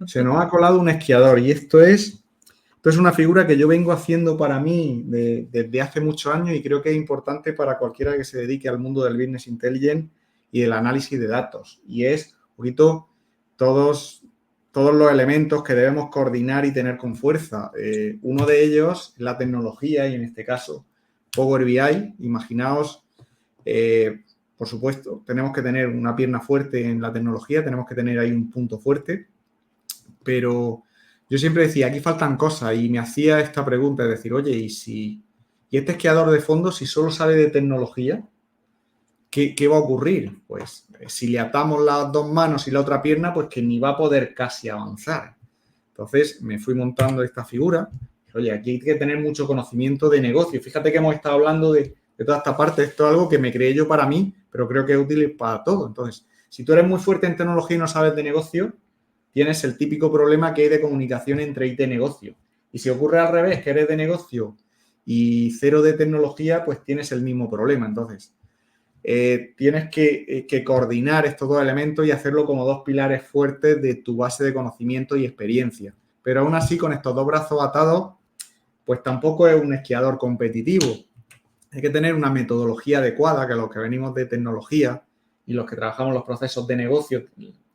Se nos ha colado un esquiador y esto es una figura que yo vengo haciendo para mí desde hace muchos años y creo que es importante para cualquiera que se dedique al mundo del business intelligence y del análisis de datos. Y es un poquito todos los elementos que debemos coordinar y tener con fuerza. Uno de ellos es la tecnología y en este caso Power BI. Imaginaos, por supuesto, tenemos que tener una pierna fuerte en la tecnología, tenemos que tener ahí un punto fuerte, pero yo siempre decía, aquí faltan cosas y me hacía esta pregunta, es decir, oye, ¿y este esquiador de fondo, si solo sabe de tecnología, ¿qué va a ocurrir? Pues si le atamos las dos manos y la otra pierna, pues que ni va a poder casi avanzar. Entonces me fui montando esta figura. Oye, aquí hay que tener mucho conocimiento de negocio. Fíjate que hemos estado hablando de toda esta parte. Esto es algo que me creé yo para mí, pero creo que es útil para todo. Entonces, si tú eres muy fuerte en tecnología y no sabes de negocio, tienes el típico problema que hay de comunicación entre IT y negocio. Y si ocurre al revés, que eres de negocio y cero de tecnología, pues tienes el mismo problema. Entonces, tienes que coordinar estos dos elementos y hacerlo como dos pilares fuertes de tu base de conocimiento y experiencia. Pero aún así, con estos dos brazos atados, pues tampoco es un esquiador competitivo. Hay que tener una metodología adecuada, que los que venimos de tecnología y los que trabajamos los procesos de negocio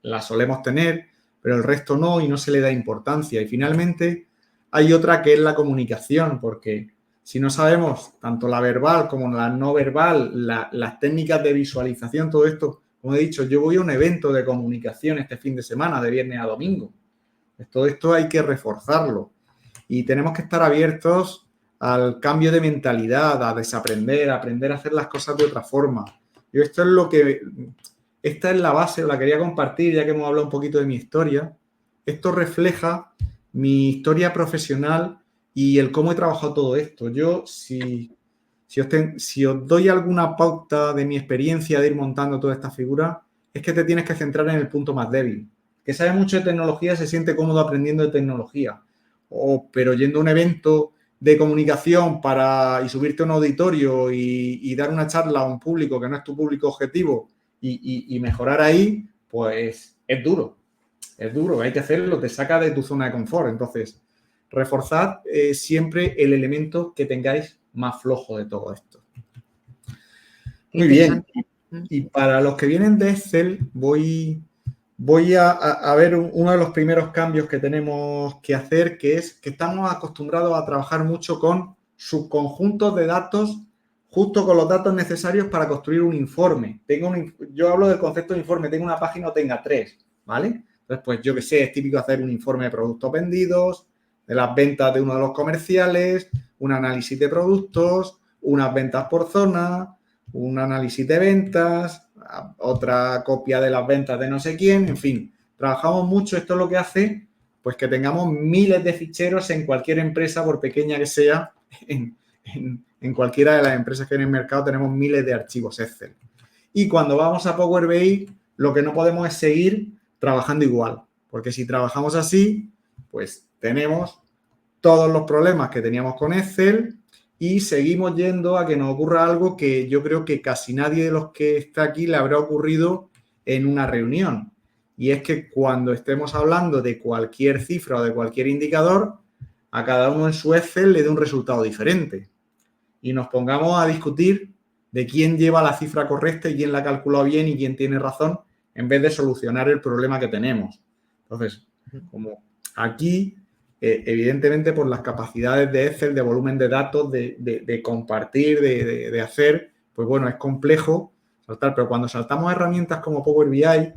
la solemos tener, pero el resto no y no se le da importancia. Y finalmente hay otra que es la comunicación, porque si no sabemos tanto la verbal como la no verbal, las técnicas de visualización, todo esto, como he dicho, yo voy a un evento de comunicación este fin de semana, de viernes a domingo. Todo esto hay que reforzarlo y tenemos que estar abiertos al cambio de mentalidad, a desaprender, a aprender a hacer las cosas de otra forma. Esta es la base, la quería compartir ya que hemos hablado un poquito de mi historia. Esto refleja mi historia profesional y el cómo he trabajado todo esto. Yo, si os doy alguna pauta de mi experiencia de ir montando toda esta figura, es que te tienes que centrar en el punto más débil. Que sabe mucho de tecnología se siente cómodo aprendiendo de tecnología. Pero yendo a un evento de comunicación y subirte a un auditorio y dar una charla a un público que no es tu público objetivo y mejorar ahí, pues es duro. Es duro, hay que hacerlo, te saca de tu zona de confort. Entonces, reforzad siempre el elemento que tengáis más flojo de todo esto. Muy bien. Y para los que vienen de Excel, voy a ver uno de los primeros cambios que tenemos que hacer, que es que estamos acostumbrados a trabajar mucho con subconjuntos de datos, justo con los datos necesarios para construir un informe. Yo hablo del concepto de informe, tengo una página o tenga tres, ¿vale? Entonces, pues yo que sé, es típico hacer un informe de productos vendidos, de las ventas de uno de los comerciales, un análisis de productos, unas ventas por zona, un análisis de ventas, otra copia de las ventas de no sé quién, en fin, trabajamos mucho. Esto es lo que hace pues que tengamos miles de ficheros en cualquier empresa, por pequeña que sea, en cualquiera de las empresas que hay en el mercado tenemos miles de archivos Excel. Y cuando vamos a Power BI, lo que no podemos es seguir trabajando igual, porque si trabajamos así, pues tenemos todos los problemas que teníamos con Excel y seguimos yendo a que nos ocurra algo que yo creo que casi nadie de los que está aquí le habrá ocurrido en una reunión. Y es que cuando estemos hablando de cualquier cifra o de cualquier indicador, a cada uno en su Excel le dé un resultado diferente. Y nos pongamos a discutir de quién lleva la cifra correcta y quién la ha calculado bien y quién tiene razón, en vez de solucionar el problema que tenemos. Entonces, como aquí, evidentemente, por las capacidades de Excel, de volumen de datos, de compartir, de hacer, pues bueno, es complejo saltar. Pero cuando saltamos a herramientas como Power BI,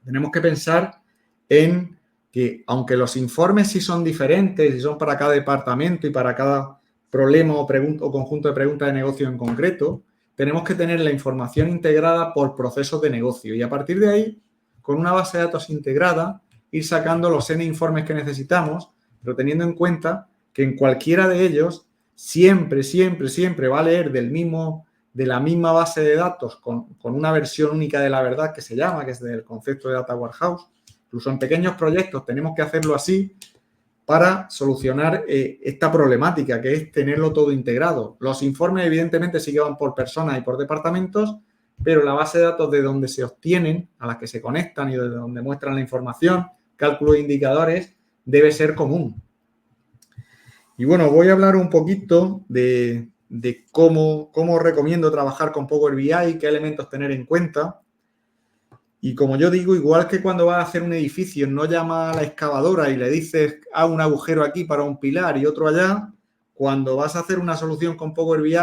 tenemos que pensar en que, aunque los informes sí son diferentes y son para cada departamento y para cada problema o conjunto de preguntas de negocio en concreto, tenemos que tener la información integrada por procesos de negocio y a partir de ahí, con una base de datos integrada, ir sacando los N informes que necesitamos, pero teniendo en cuenta que en cualquiera de ellos siempre va a leer de la misma base de datos con una versión única de la verdad que se llama, que es del concepto de Data Warehouse. Incluso en pequeños proyectos tenemos que hacerlo así para solucionar esta problemática, que es tenerlo todo integrado. Los informes, evidentemente, sí que van por personas y por departamentos, pero la base de datos de donde se obtienen, a las que se conectan y de donde muestran la información, cálculos de indicadores debe ser común. Y bueno, voy a hablar un poquito de cómo recomiendo trabajar con Power BI, qué elementos tener en cuenta. Y como yo digo, igual que cuando vas a hacer un edificio, no llamas a la excavadora y le dices, haz un agujero aquí para un pilar y otro allá, cuando vas a hacer una solución con Power BI,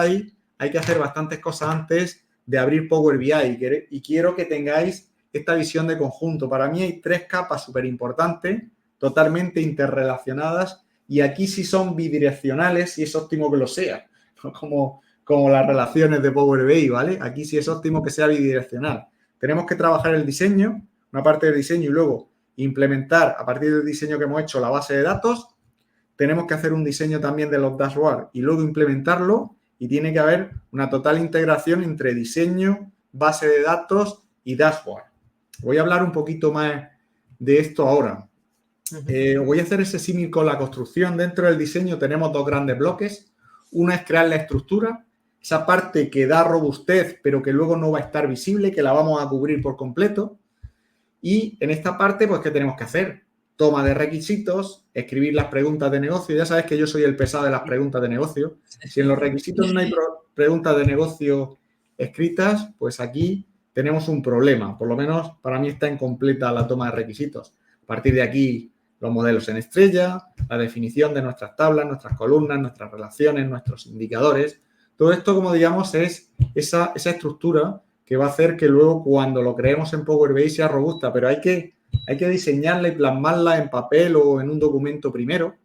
hay que hacer bastantes cosas antes de abrir Power BI. Y quiero que tengáis esta visión de conjunto. Para mí hay 3 capas súper importantes, totalmente interrelacionadas, y aquí sí son bidireccionales y es óptimo que lo sea, ¿no? como las relaciones de Power BI, ¿vale? Aquí sí es óptimo que sea bidireccional. Tenemos que trabajar el diseño, una parte del diseño, y luego implementar a partir del diseño que hemos hecho la base de datos. Tenemos que hacer un diseño también de los dashboards y luego implementarlo, y tiene que haber una total integración entre diseño, base de datos y dashboard. Voy a hablar un poquito más de esto ahora. Voy a hacer ese símil con la construcción. Dentro del diseño tenemos 2 grandes bloques. Una es crear la estructura, esa parte que da robustez, pero que luego no va a estar visible, que la vamos a cubrir por completo. Y en esta parte, pues, ¿qué tenemos que hacer? Toma de requisitos, escribir las preguntas de negocio. Ya sabes que yo soy el pesado de las preguntas de negocio. Si en los requisitos no hay preguntas de negocio escritas, pues aquí tenemos un problema. Por lo menos para mí está incompleta la toma de requisitos. A partir de aquí, los modelos en estrella, la definición de nuestras tablas, nuestras columnas, nuestras relaciones, nuestros indicadores. Todo esto, como digamos, es esa estructura que va a hacer que luego cuando lo creemos en Power BI sea robusta, pero hay que diseñarla y plasmarla en papel o en un documento primero.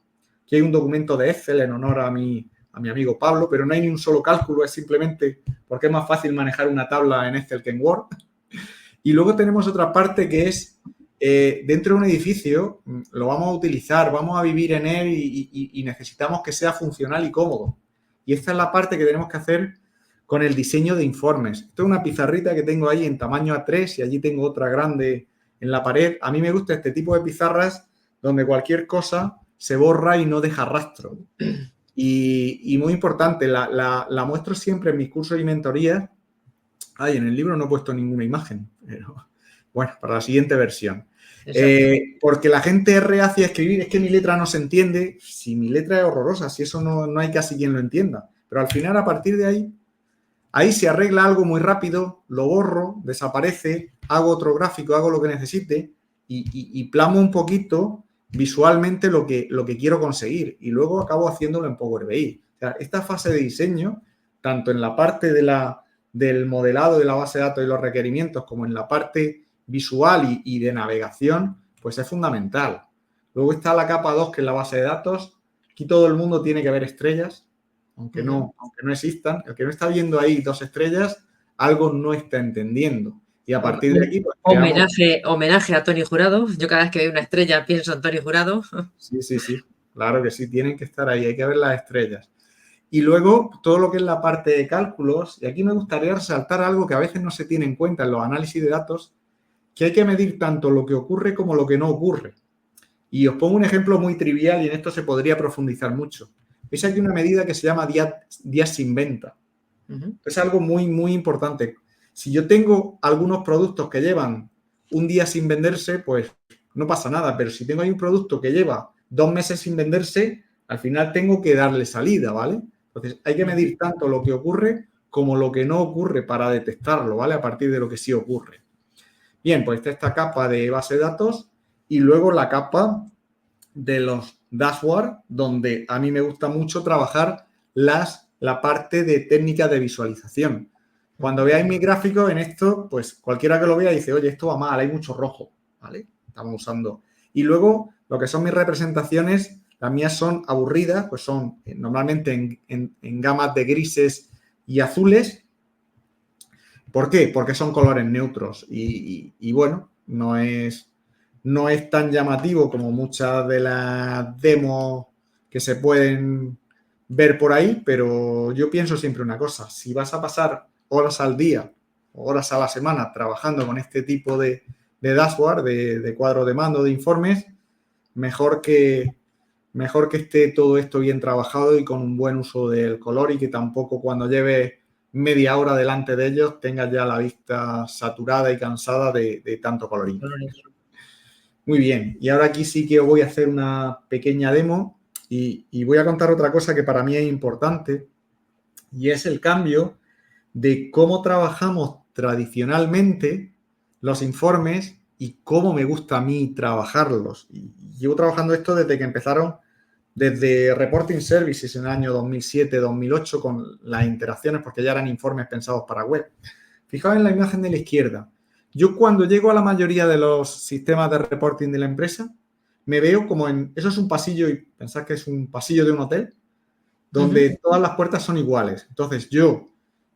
Aquí hay un documento de Excel en honor a mi amigo Pablo, pero no hay ni un solo cálculo, es simplemente porque es más fácil manejar una tabla en Excel que en Word. Y luego tenemos otra parte que es dentro de un edificio, lo vamos a utilizar, vamos a vivir en él y necesitamos que sea funcional y cómodo. Y esta es la parte que tenemos que hacer con el diseño de informes. Esto es una pizarrita que tengo ahí en tamaño A3 y allí tengo otra grande en la pared. A mí me gusta este tipo de pizarras donde cualquier cosa se borra y no deja rastro. Y muy importante, la muestro siempre en mis cursos y mentorías. Ay, en el libro no he puesto ninguna imagen, pero bueno, para la siguiente versión. Porque la gente es reacia a escribir, es que mi letra no se entiende. Si mi letra es horrorosa, si eso no hay casi quien lo entienda. Pero al final, a partir de ahí se arregla algo muy rápido, lo borro, desaparece, hago otro gráfico, hago lo que necesite y plasmo un poquito visualmente lo que quiero conseguir y luego acabo haciéndolo en Power BI. O sea, esta fase de diseño, tanto en la parte del modelado de la base de datos y los requerimientos como en la parte visual y de navegación, pues es fundamental. Luego está la capa 2, que es la base de datos. Aquí todo el mundo tiene que ver estrellas. Aunque no existan, el que no está viendo ahí 2 estrellas, algo no está entendiendo. Y a partir de aquí, pues, homenaje a Tony Jurado. Yo cada vez que veo una estrella pienso en Tony Jurado. Sí, claro que sí, tienen que estar ahí, hay que ver las estrellas. Y luego todo lo que es la parte de cálculos, y aquí me gustaría resaltar algo que a veces no se tiene en cuenta en los análisis de datos, que hay que medir tanto lo que ocurre como lo que no ocurre. Y os pongo un ejemplo muy trivial y en esto se podría profundizar mucho. Veis aquí una medida que se llama días sin venta. Es algo muy, muy importante. Si yo tengo algunos productos que llevan un día sin venderse, pues no pasa nada. Pero si tengo ahí un producto que lleva 2 meses sin venderse, al final tengo que darle salida, ¿vale? Entonces hay que medir tanto lo que ocurre como lo que no ocurre para detectarlo, ¿vale? A partir de lo que sí ocurre. Bien, pues está esta capa de base de datos y luego la capa de los dashboards, donde a mí me gusta mucho trabajar la parte de técnica de visualización. Cuando veáis mi gráfico en esto, pues cualquiera que lo vea dice, oye, esto va mal, hay mucho rojo, ¿vale? Estamos usando. Y luego, lo que son mis representaciones, las mías son aburridas, pues son normalmente en gamas de grises y azules. ¿Por qué? Porque son colores neutros y bueno, no es tan llamativo como muchas de las demos que se pueden ver por ahí, pero yo pienso siempre una cosa, si vas a pasar horas al día o horas a la semana trabajando con este tipo de dashboard, de cuadro de mando, de informes, mejor que esté todo esto bien trabajado y con un buen uso del color y que tampoco cuando lleves media hora delante de ellos tengas ya la vista saturada y cansada de tanto colorín. Muy bien. Y ahora aquí sí que os voy a hacer una pequeña demo y voy a contar otra cosa que para mí es importante y es el cambio de cómo trabajamos tradicionalmente los informes y cómo me gusta a mí trabajarlos. Y llevo trabajando esto desde que empezaron, desde Reporting Services en el año 2007-2008 con las interacciones, porque ya eran informes pensados para web. Fijaos en la imagen de la izquierda. Yo cuando llego a la mayoría de los sistemas de reporting de la empresa, me veo como en... Eso es un pasillo, y pensad que es un pasillo de un hotel, donde todas las puertas son iguales. Entonces yo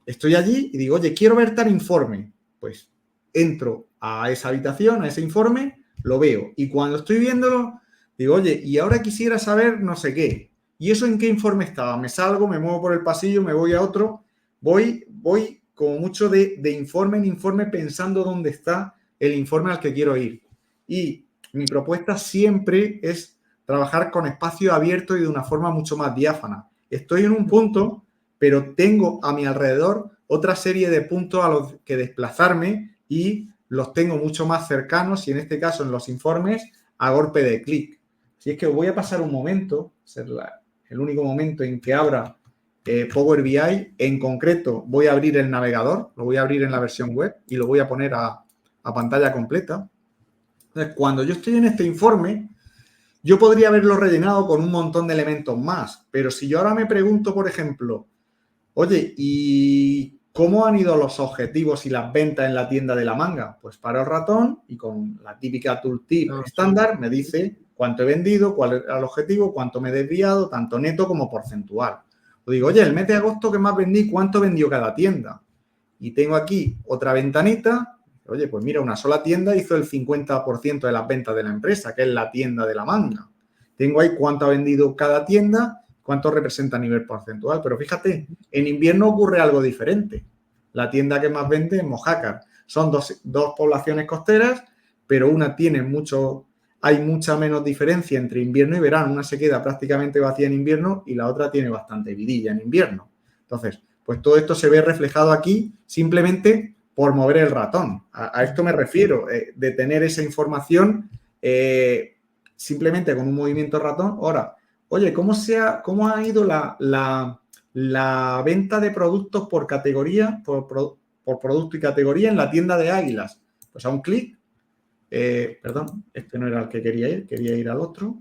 estoy allí y digo, oye, quiero ver tal informe. Pues entro a esa habitación, a ese informe, lo veo. Y cuando estoy viéndolo, digo, oye, y ahora quisiera saber no sé qué. ¿Y eso en qué informe estaba? Me salgo, me muevo por el pasillo, me voy a otro. Voy como mucho de informe en informe pensando dónde está el informe al que quiero ir. Y mi propuesta siempre es trabajar con espacio abierto y de una forma mucho más diáfana. Estoy en un punto, pero tengo a mi alrededor otra serie de puntos a los que desplazarme y los tengo mucho más cercanos y en este caso en los informes a golpe de clic. Así es que os voy a pasar un momento, ser el único momento en que abra Power BI. En concreto voy a abrir el navegador, lo voy a abrir en la versión web y lo voy a poner a pantalla completa. Entonces, cuando yo estoy en este informe, yo podría haberlo rellenado con un montón de elementos más, pero si yo ahora me pregunto, por ejemplo, oye, ¿y cómo han ido los objetivos y las ventas en la tienda de la manga? Pues paro el ratón y con la típica tooltip estándar me dice cuánto he vendido, cuál era el objetivo, cuánto me he desviado, tanto neto como porcentual. O digo, oye, el mes de agosto que más vendí, ¿cuánto vendió cada tienda? Y tengo aquí otra ventanita. Oye, pues mira, una sola tienda hizo el 50% de las ventas de la empresa, que es la tienda de la manga. Tengo ahí cuánto ha vendido cada tienda, cuánto representa a nivel porcentual. Pero fíjate, en invierno ocurre algo diferente. La tienda que más vende es Mojácar. Son dos poblaciones costeras, pero una tiene hay mucha menos diferencia entre invierno y verano. Una se queda prácticamente vacía en invierno y la otra tiene bastante vidilla en invierno. Entonces, pues todo esto se ve reflejado aquí simplemente por mover el ratón. A esto me refiero, de tener esa información simplemente con un movimiento de ratón. Ahora, oye, ¿cómo ha ido la venta de productos por categoría, por producto y categoría en la tienda de Águilas? Pues a un clic, perdón, este no era el que quería ir al otro,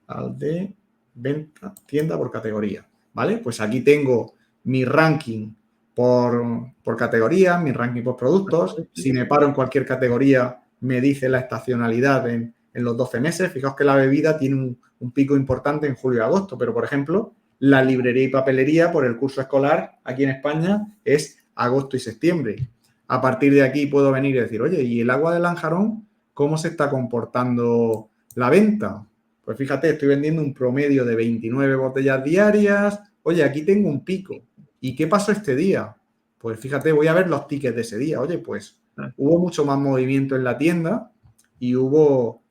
al de venta, tienda por categoría, ¿vale? Pues aquí tengo mi ranking por categoría, mi ranking por productos. Si me paro en cualquier categoría, me dice la estacionalidad en los 12 meses. Fijaos que la bebida tiene un pico importante en julio y agosto, pero, por ejemplo, la librería y papelería por el curso escolar aquí en España es agosto y septiembre. A partir de aquí puedo venir y decir, oye, ¿y el agua de Lanjarón cómo se está comportando la venta? Pues fíjate, estoy vendiendo un promedio de 29 botellas diarias. Oye, aquí tengo un pico. ¿Y qué pasó este día? Pues fíjate, voy a ver los tickets de ese día. Oye, pues hubo mucho más movimiento en la tienda y hubo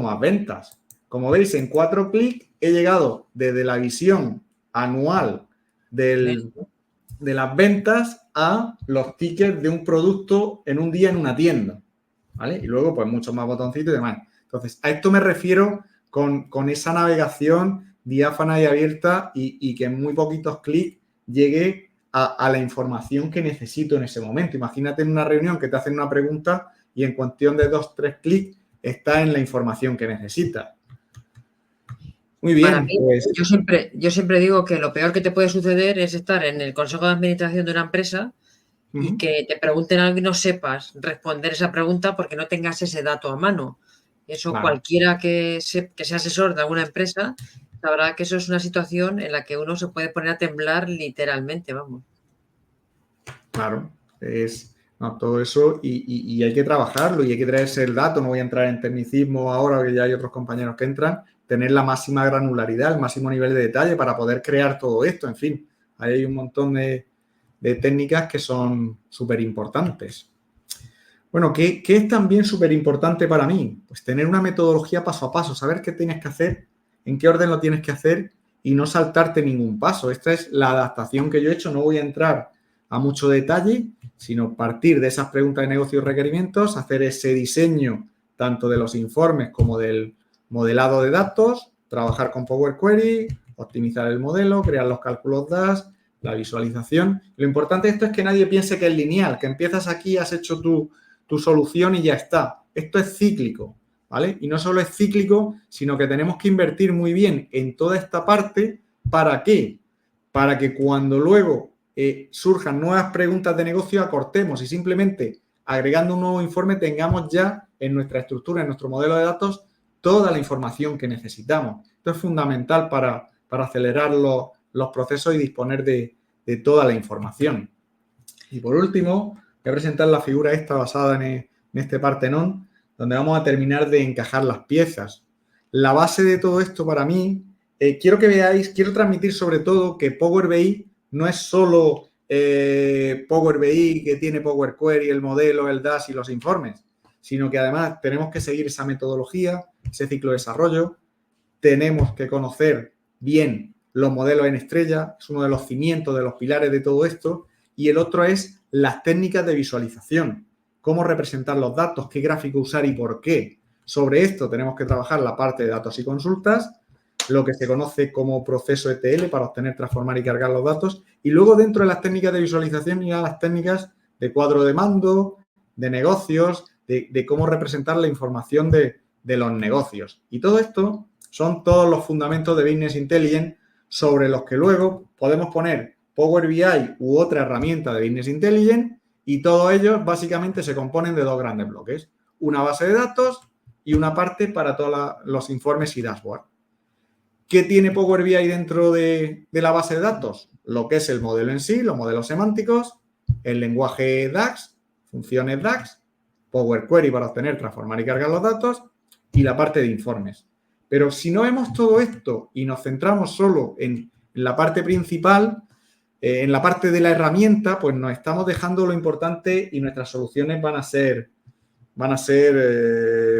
más ventas. Como veis, en 4 clics he llegado desde la visión anual de las ventas a los tickets de un producto en un día en una tienda, ¿vale? Y luego, pues, muchos más botoncitos y demás. Entonces, a esto me refiero con esa navegación diáfana y abierta y que en muy poquitos clics llegue a la información que necesito en ese momento. Imagínate en una reunión que te hacen una pregunta y en cuestión de 2-3 clics está en la información que necesitas. Muy bien. Para mí, pues, yo siempre digo que lo peor que te puede suceder es estar en el consejo de administración de una empresa y que te pregunten algo y no sepas responder esa pregunta porque no tengas ese dato a mano. Eso claro. cualquiera que sea asesor de alguna empresa sabrá que eso es una situación en la que uno se puede poner a temblar literalmente, vamos. Claro, todo eso y hay que trabajarlo y hay que traerse el dato. No voy a entrar en tecnicismo ahora, que ya hay otros compañeros que entran. Tener la máxima granularidad, el máximo nivel de detalle para poder crear todo esto. En fin, ahí hay un montón de técnicas que son súper importantes. Bueno, ¿qué es también súper importante para mí? Pues tener una metodología paso a paso, saber qué tienes que hacer, en qué orden lo tienes que hacer y no saltarte ningún paso. Esta es la adaptación que yo he hecho. No voy a entrar a mucho detalle, sino partir de esas preguntas de negocio y requerimientos, hacer ese diseño tanto de los informes como del modelado de datos, trabajar con Power Query, optimizar el modelo, crear los cálculos DAS, la visualización. Lo importante de esto es que nadie piense que es lineal, que empiezas aquí, has hecho tu solución y ya está. Esto es cíclico, ¿vale? Y no solo es cíclico, sino que tenemos que invertir muy bien en toda esta parte. ¿Para qué? Para que cuando luego surjan nuevas preguntas de negocio, acortemos y simplemente agregando un nuevo informe tengamos ya en nuestra estructura, en nuestro modelo de datos, toda la información que necesitamos. Esto es fundamental para acelerar los procesos y disponer de toda la información. Y por último, voy a presentar la figura esta basada en este Partenón, donde vamos a terminar de encajar las piezas. La base de todo esto para mí, quiero que veáis, quiero transmitir sobre todo que Power BI no es solo Power BI que tiene Power Query, el modelo, el DAS y los informes, sino que además tenemos que seguir esa metodología, ese ciclo de desarrollo, tenemos que conocer bien los modelos en estrella, es uno de los cimientos, de los pilares de todo esto, y el otro es las técnicas de visualización, cómo representar los datos, qué gráfico usar y por qué. Sobre esto tenemos que trabajar la parte de datos y consultas, lo que se conoce como proceso ETL para obtener, transformar y cargar los datos, y luego dentro de las técnicas de visualización y a las técnicas de cuadro de mando, de negocios, de cómo representar la información de los negocios. Y todo esto son todos los fundamentos de Business Intelligence sobre los que luego podemos poner Power BI u otra herramienta de Business Intelligence y todos ellos básicamente se componen de dos grandes bloques. Una base de datos y una parte para todos los informes y dashboard. ¿Qué tiene Power BI dentro de la base de datos? Lo que es el modelo en sí, los modelos semánticos, el lenguaje DAX, funciones DAX, Power Query para obtener, transformar y cargar los datos y la parte de informes. Pero si no vemos todo esto y nos centramos solo en la parte principal, en la parte de la herramienta, pues nos estamos dejando lo importante y nuestras soluciones van a ser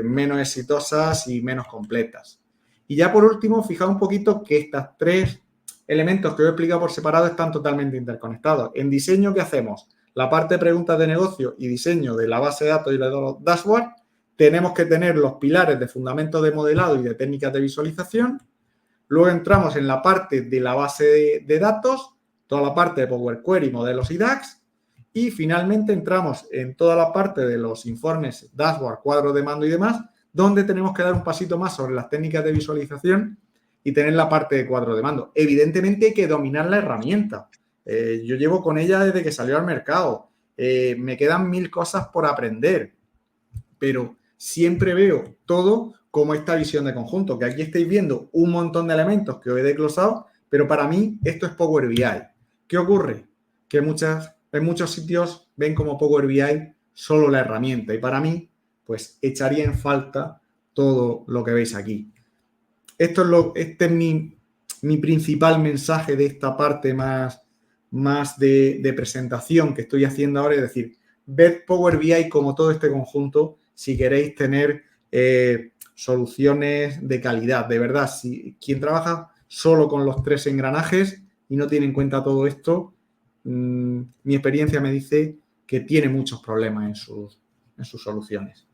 menos exitosas y menos completas. Y ya por último, fijaos un poquito que estos tres elementos que os he explicado por separado están totalmente interconectados. En diseño, ¿qué hacemos? La parte de preguntas de negocio y diseño de la base de datos y de los dashboards, tenemos que tener los pilares de fundamentos de modelado y de técnicas de visualización. Luego entramos en la parte de la base de datos, toda la parte de Power Query, modelos y DAX. Y finalmente entramos en toda la parte de los informes, dashboard, cuadros de mando y demás, donde tenemos que dar un pasito más sobre las técnicas de visualización y tener la parte de cuadro de mando. Evidentemente hay que dominar la herramienta. Yo llevo con ella desde que salió al mercado. Me quedan 1000 cosas por aprender, pero siempre veo todo como esta visión de conjunto, que aquí estáis viendo un montón de elementos que os he desglosado, pero para mí esto es Power BI. ¿Qué ocurre? Que en muchos sitios ven como Power BI solo la herramienta y para mí, pues echaría en falta todo lo que veis aquí. Este es mi principal mensaje de esta parte más de presentación que estoy haciendo ahora, es decir, ved Power BI como todo este conjunto si queréis tener soluciones de calidad. De verdad, si quien trabaja solo con los tres engranajes y no tiene en cuenta todo esto, mi experiencia me dice que tiene muchos problemas en sus soluciones.